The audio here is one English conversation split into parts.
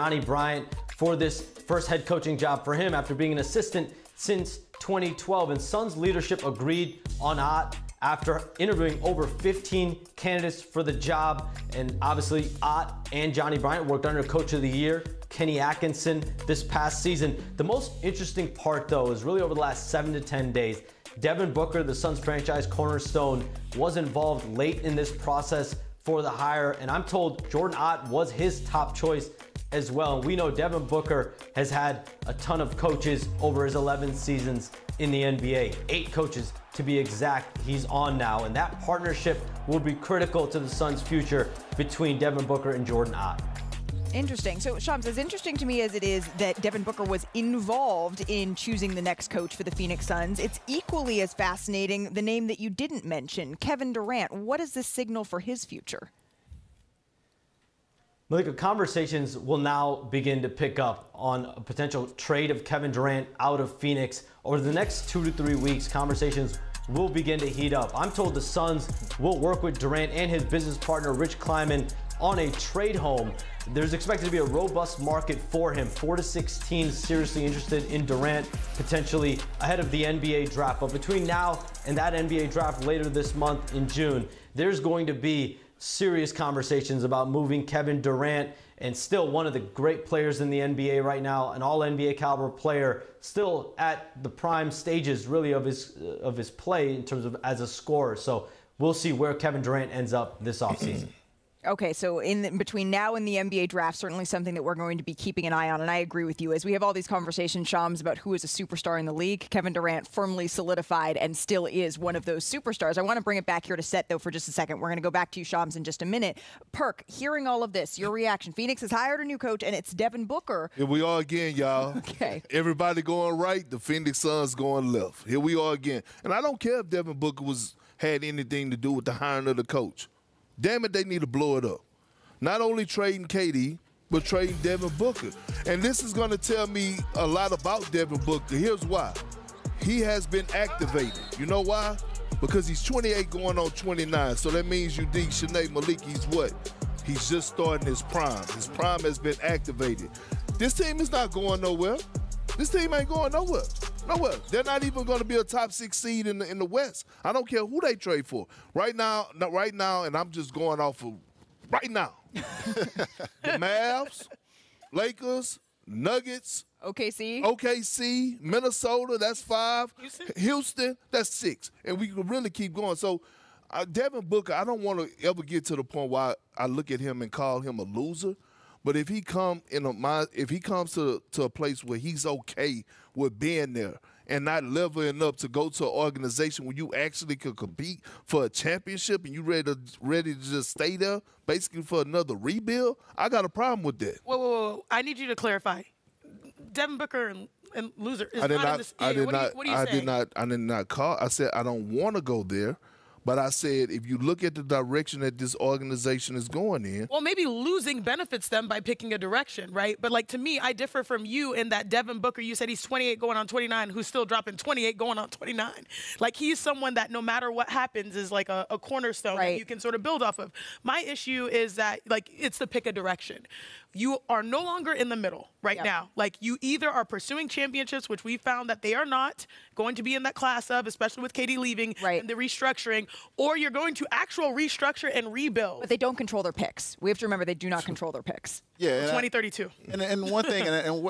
Johnny Bryant for this first head coaching job for him after being an assistant since 2012. And Suns leadership agreed on Ott after interviewing over 15 candidates for the job. And obviously, Ott and Johnny Bryant worked under Coach of the Year, Kenny Atkinson, this past season. The most interesting part, though, is really over the last 7 to 10 days, Devin Booker, the Suns franchise cornerstone, was involved late in this process for the hire. And I'm told Jordan Ott was his top choice as well. And we know Devin Booker has had a ton of coaches over his 11 seasons in the NBA. 8 coaches to be exact, he's on now. And that partnership will be critical to the Suns' future between Devin Booker and Jordan Ott. Interesting. So, Shams, as interesting to me as it is that Devin Booker was involved in choosing the next coach for the Phoenix Suns, it's equally as fascinating the name that you didn't mention, Kevin Durant. What does this signal for his future? Malika, conversations will now begin to pick up on a potential trade of Kevin Durant out of Phoenix. Over the next 2 to 3 weeks, conversations will begin to heat up. I'm told the Suns will work with Durant and his business partner, Rich Kleiman, on a trade home. There's expected to be a robust market for him. 4 to 6 teams seriously interested in Durant, potentially ahead of the NBA draft. But between now and that NBA draft later this month in June, there's going to be serious conversations about moving Kevin Durant, and still one of the great players in the NBA right now, an all-NBA caliber player, still at the prime stages really of his play in terms of as a scorer. So we'll see where Kevin Durant ends up this offseason. Okay, so between now and the NBA draft, certainly something that we're going to be keeping an eye on. And I agree with you. As we have all these conversations, Shams, about who is a superstar in the league, Kevin Durant firmly solidified and still is one of those superstars. I want to bring it back here to Set, though, for just a second. We're going to go back to you, Shams, in just a minute. Perk, hearing all of this, your reaction. Phoenix has hired a new coach, and it's Devin Booker. Here we are again, y'all. Okay. Everybody going right, the Phoenix Suns going left. Here we are again. And I don't care if Devin Booker had anything to do with the hiring of the coach. Damn it, they need to blow it up. Not only trading KD, but trading Devin Booker. And this is going to tell me a lot about Devin Booker. Here's why. He has been activated. You know why? Because he's 28 going on 29. So that means Shanae Malik, he's what? He's just starting his prime. His prime has been activated. This team is not going nowhere. This team ain't going nowhere. Nowhere. They're not even going to be a top 6 seed in the West. I don't care who they trade for. Right now, and I'm just going off of right now. The Mavs, Lakers, Nuggets, OKC, Minnesota, that's 5. Houston, that's 6. And we can really keep going. So Devin Booker, I don't want to ever get to the point where I look at him and call him a loser. But if he comes to a place where he's okay with being there and not leveling up to go to an organization where you actually could compete for a championship and you ready to just stay there, basically for another rebuild, I got a problem with that. Whoa. I need you to clarify. Devin Booker and loser is not in this. What are you saying? I did not call. I said I don't want to go there. But I said, if you look at the direction that this organization is going in. Well, maybe losing benefits them by picking a direction, right? But, like, to me, I differ from you in that Devin Booker, you said he's 28 going on 29, who's still dropping 28 going on 29. Like, he's someone that no matter what happens is like a cornerstone that you can sort of build off of. My issue is that, like, it's the pick a direction. You are no longer in the middle now. Like, you either are pursuing championships, which we found that they are not going to be in that class of, especially with KD leaving and the restructuring, or you're going to actual restructure and rebuild. But they don't control their picks. We have to remember they do not control their picks. Yeah, 2032. And one thing,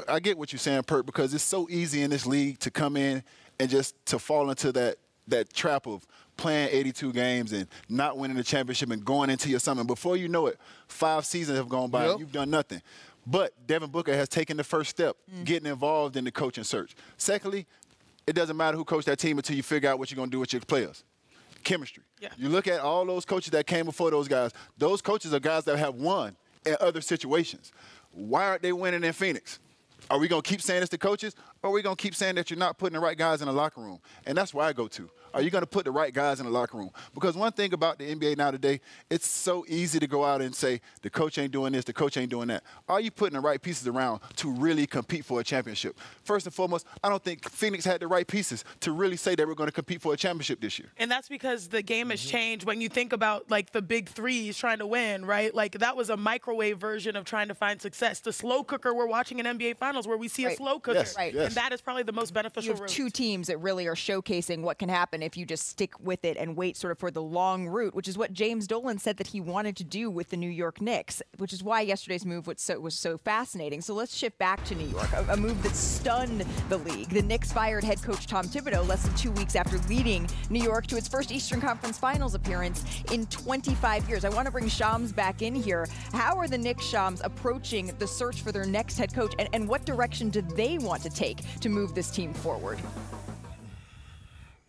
I get what you're saying, Perk, because it's so easy in this league to come in and just to fall into that trap of playing 82 games and not winning the championship and going into your summer. Before you know it, 5 seasons have gone by and you've done nothing. But Devin Booker has taken the first step, getting involved in the coaching search. Secondly, it doesn't matter who coached that team until you figure out what you're going to do with your players. Chemistry. Yeah. You look at all those coaches that came before those guys. Those coaches are guys that have won in other situations. Why aren't they winning in Phoenix? Are we going to keep saying this to coaches, or are we going to keep saying that you're not putting the right guys in the locker room? And that's where I go to. Are you going to put the right guys in the locker room? Because one thing about the NBA now today, it's so easy to go out and say, the coach ain't doing this, the coach ain't doing that. Are you putting the right pieces around to really compete for a championship? First and foremost, I don't think Phoenix had the right pieces to really say they were going to compete for a championship this year. And that's because the game has changed. When you think about, like, the big threes trying to win, right? Like, that was a microwave version of trying to find success. The slow cooker we're watching in NBA Finals, where we see a slow cooker. Yes, right. yes. And that is probably the most beneficial You have route. two teams that really are showcasing what can happen if you just stick with it and wait sort of for the long route, which is what James Dolan said that he wanted to do with the New York Knicks, which is why yesterday's move was so fascinating. So let's shift back to New York, a move that stunned the league. The Knicks fired head coach Tom Thibodeau less than 2 weeks after leading New York to its first Eastern Conference Finals appearance in 25 years. I want to bring Shams back in here. How are the Knicks, Shams, approaching the search for their next head coach, and what direction do they want to take to move this team forward?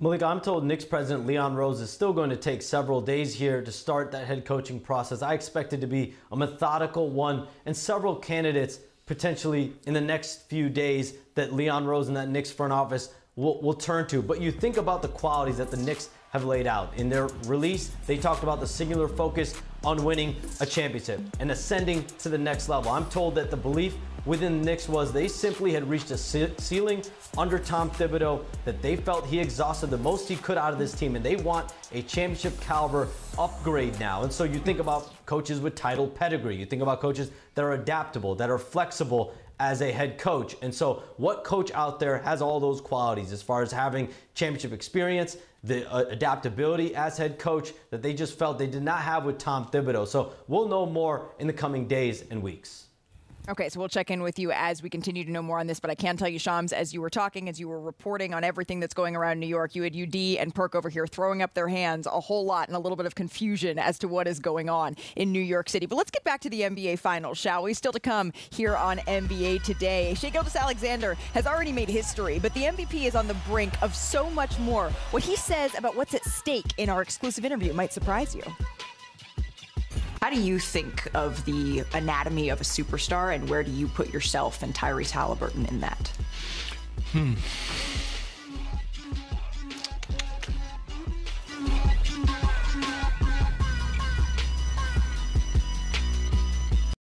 Malika, I'm told Knicks president Leon Rose is still going to take several days here to start that head coaching process. I expect it to be a methodical one, and several candidates potentially in the next few days that Leon Rose and that Knicks front office will turn to. But you think about the qualities that the Knicks have laid out. In their release, they talked about the singular focus on winning a championship and ascending to the next level. I'm told that the belief within the Knicks was they simply had reached a ceiling under Tom Thibodeau, that they felt he exhausted the most he could out of this team, and they want a championship caliber upgrade now. And so you think about coaches with title pedigree. You think about coaches that are adaptable, that are flexible as a head coach. And so what coach out there has all those qualities as far as having championship experience, the adaptability as head coach that they just felt they did not have with Tom Thibodeau? So we'll know more in the coming days and weeks. Okay, so we'll check in with you as we continue to know more on this, but I can tell you, Shams, as you were talking, as you were reporting on everything that's going around New York, you had UD and Perk over here throwing up their hands a whole lot and a little bit of confusion as to what is going on in New York City. But let's get back to the NBA Finals, shall we? Still to come here on NBA Today. Shai Gilgeous-Alexander has already made history, but the MVP is on the brink of so much more. What he says about what's at stake in our exclusive interview might surprise you. How do you think of the anatomy of a superstar, and where do you put yourself and Tyrese Halliburton in that?